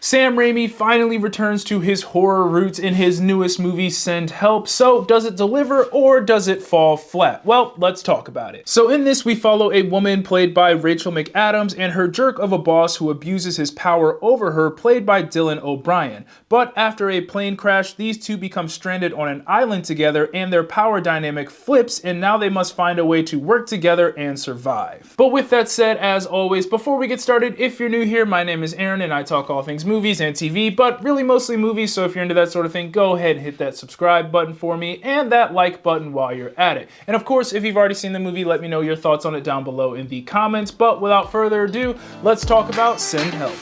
Sam Raimi finally returns to his horror roots in his newest movie, Send Help. So does it deliver or does it fall flat? Well, let's talk about it. So in this, we follow a woman played by Rachel McAdams and her jerk of a boss who abuses his power over her, played by Dylan O'Brien. But after a plane crash, these two become stranded on an island together and their power dynamic flips, and now they must find a way to work together and survive. But with that said, as always, before we get started, if you're new here, my name is Erin and I talk all things movies and TV, but really mostly movies, so if you're into that sort of thing, go ahead and hit that subscribe button for me and that like button while you're at it. And of course, if you've already seen the movie, let me know your thoughts on it down below in the comments, but without further ado, let's talk about Send Help.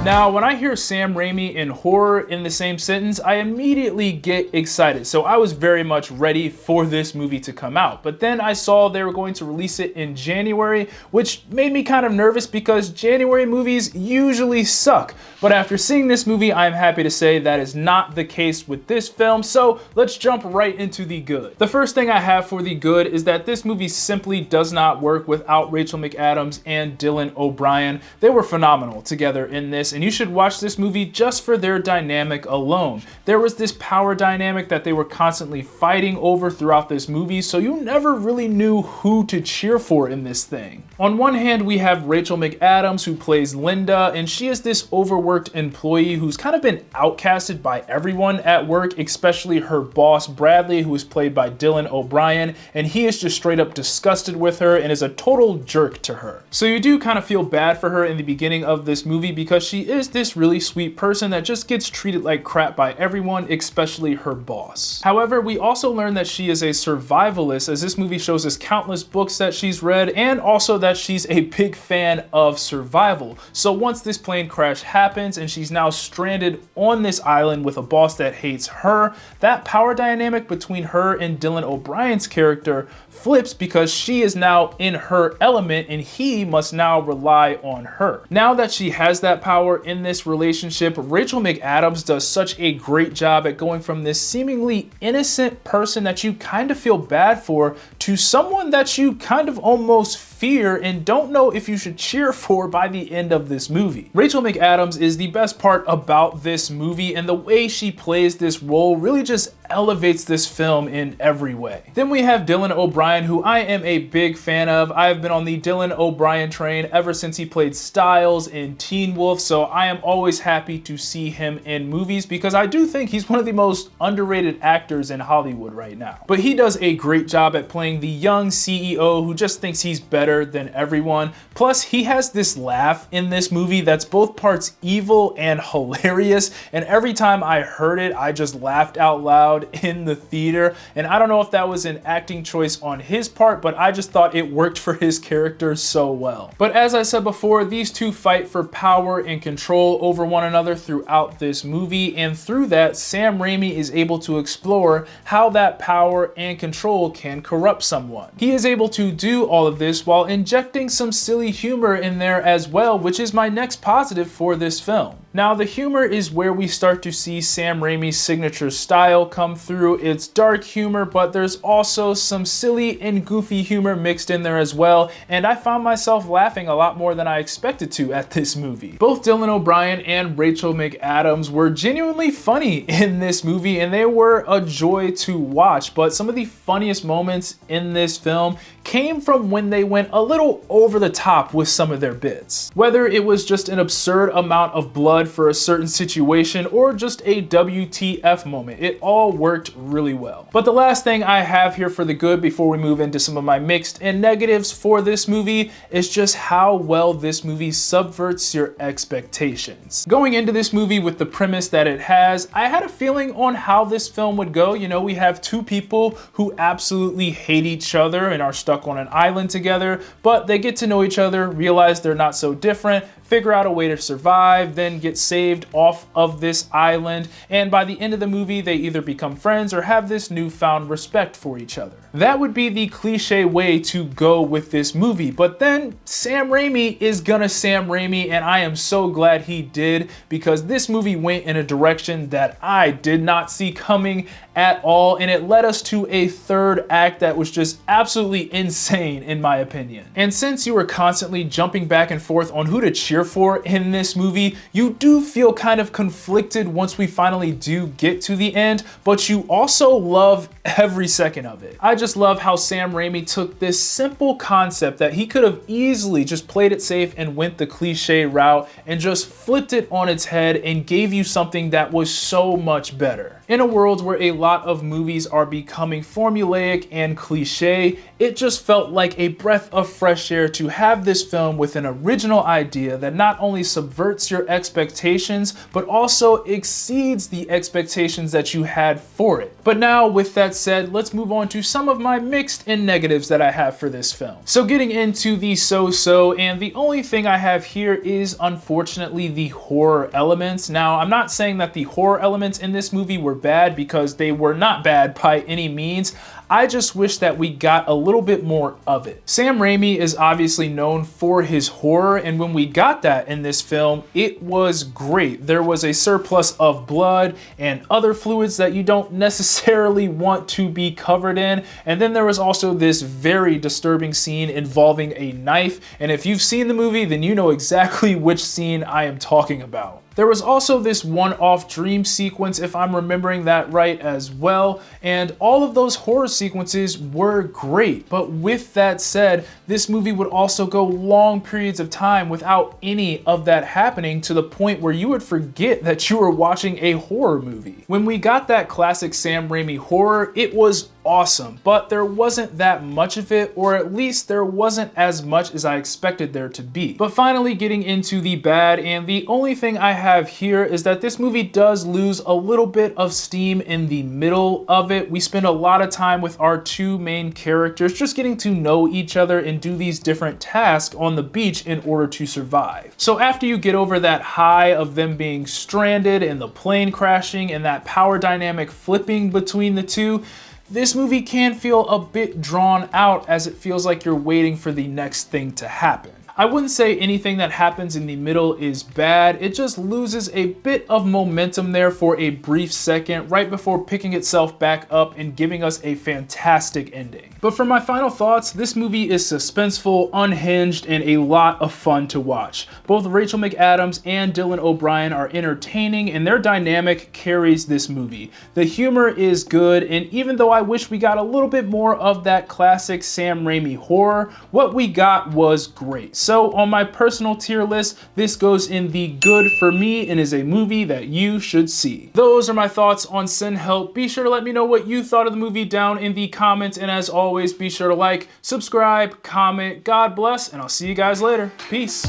Now, when I hear Sam Raimi and horror in the same sentence, I immediately get excited. So I was very much ready for this movie to come out. But then I saw they were going to release it in January, which made me kind of nervous because January movies usually suck. But after seeing this movie, I'm happy to say that is not the case with this film. So let's jump right into the good. The first thing I have for the good is that this movie simply does not work without Rachel McAdams and Dylan O'Brien. They were phenomenal together in this, and you should watch this movie just for their dynamic alone. There was this power dynamic that they were constantly fighting over throughout this movie, so you never really knew who to cheer for in this thing. On one hand, we have Rachel McAdams, who plays Linda, and she is this overworked employee who's kind of been outcasted by everyone at work, especially her boss Bradley, who is played by Dylan O'Brien, and he is just straight up disgusted with her and is a total jerk to her. So you do kind of feel bad for her in the beginning of this movie because she is this really sweet person that just gets treated like crap by everyone, especially her boss. However, we also learn that she is a survivalist, as this movie shows us countless books that she's read, and also that she's a big fan of survival. So once this plane crash happens and she's now stranded on this island with a boss that hates her, that power dynamic between her and Dylan O'Brien's character flips because she is now in her element and he must now rely on her. Now that she has that power in this relationship, Rachel McAdams does such a great job at going from this seemingly innocent person that you kind of feel bad for to someone that you kind of almost fear and don't know if you should cheer for by the end of this movie. Rachel McAdams is the best part about this movie, and the way she plays this role really just elevates this film in every way. Then we have Dylan O'Brien, who I am a big fan of. I have been on the Dylan O'Brien train ever since he played Styles in Teen Wolf, so I am always happy to see him in movies because I do think he's one of the most underrated actors in Hollywood right now. But he does a great job at playing the young CEO who just thinks he's better than everyone. Plus, he has this laugh in this movie that's both parts evil and hilarious, and every time I heard it, I just laughed out loud in the theater. And I don't know if that was an acting choice on his part, but I just thought it worked for his character so well. But as I said before, these two fight for power and control over one another throughout this movie, and through that, Sam Raimi is able to explore how that power and control can corrupt someone. He is able to do all of this while injecting some silly humor in there as well, which is my next positive for this film. Now, the humor is where we start to see Sam Raimi's signature style come through. It's dark humor, but there's also some silly and goofy humor mixed in there as well, and I found myself laughing a lot more than I expected to at this movie. Both Dylan O'Brien and Rachel McAdams were genuinely funny in this movie, and they were a joy to watch, but some of the funniest moments in this film came from when they went a little over the top with some of their bits. Whether it was just an absurd amount of blood for a certain situation or just a WTF moment, it all worked really well. But the last thing I have here for the good before we move into some of my mixed and negatives for this movie is just how well this movie subverts your expectations. Going into this movie with the premise that it has, I had a feeling on how this film would go. You know, we have two people who absolutely hate each other and are stuck on an island together, but they get to know each other, realize they're not so different, figure out a way to survive, then get saved off of this island, and by the end of the movie, they either become friends or have this newfound respect for each other. That would be the cliche way to go with this movie, but then Sam Raimi is gonna Sam Raimi, and I am so glad he did, because this movie went in a direction that I did not see coming at all, and it led us to a third act that was just absolutely insane in my opinion. And since you were constantly jumping back and forth on who to cheer cheer for in this movie. You do feel kind of conflicted once we finally do get to the end, but you also love every second of it. I just love how Sam Raimi took this simple concept that he could have easily just played it safe and went the cliche route and just flipped it on its head and gave you something that was so much better. In a world where a lot of movies are becoming formulaic and cliche, it just felt like a breath of fresh air to have this film with an original idea that not only subverts your expectations, but also exceeds the expectations that you had for it. But now, with that said, let's move on to some of my mixed and negatives that I have for this film. So getting into the so-so, and the only thing I have here is unfortunately the horror elements. Now, I'm not saying that the horror elements in this movie were bad, because they were not bad by any means. I just wish that we got a little bit more of it. Sam Raimi is obviously known for his horror, and when we got that in this film, it was great. There was a surplus of blood and other fluids that you don't necessarily want to be covered in, and then there was also this very disturbing scene involving a knife, and if you've seen the movie, then you know exactly which scene I am talking about. There was also this one-off dream sequence, if I'm remembering that right as well, and all of those horror sequences were great. But with that said, this movie would also go long periods of time without any of that happening, to the point where you would forget that you were watching a horror movie. When we got that classic Sam Raimi horror, it was awesome, but there wasn't that much of it, or at least there wasn't as much as I expected there to be. But finally getting into the bad, and the only thing I have here is that this movie does lose a little bit of steam in the middle of it. We spend a lot of time with our two main characters just getting to know each other and do these different tasks on the beach in order to survive. So after you get over that high of them being stranded and the plane crashing and that power dynamic flipping between the two, this movie can feel a bit drawn out, as it feels like you're waiting for the next thing to happen. I wouldn't say anything that happens in the middle is bad, it just loses a bit of momentum there for a brief second right before picking itself back up and giving us a fantastic ending. But for my final thoughts, this movie is suspenseful, unhinged, and a lot of fun to watch. Both Rachel McAdams and Dylan O'Brien are entertaining, and their dynamic carries this movie. The humor is good, and even though I wish we got a little bit more of that classic Sam Raimi horror, what we got was great. So on my personal tier list, this goes in the good for me and is a movie that you should see. Those are my thoughts on Send Help. Be sure to let me know what you thought of the movie down in the comments, and as always, be sure to like, subscribe, comment. God bless, and I'll see you guys later. Peace.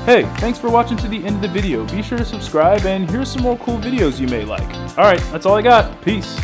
Hey, thanks for watching to the end of the video. Be sure to subscribe, and here's some more cool videos you may like. Alright, that's all I got. Peace.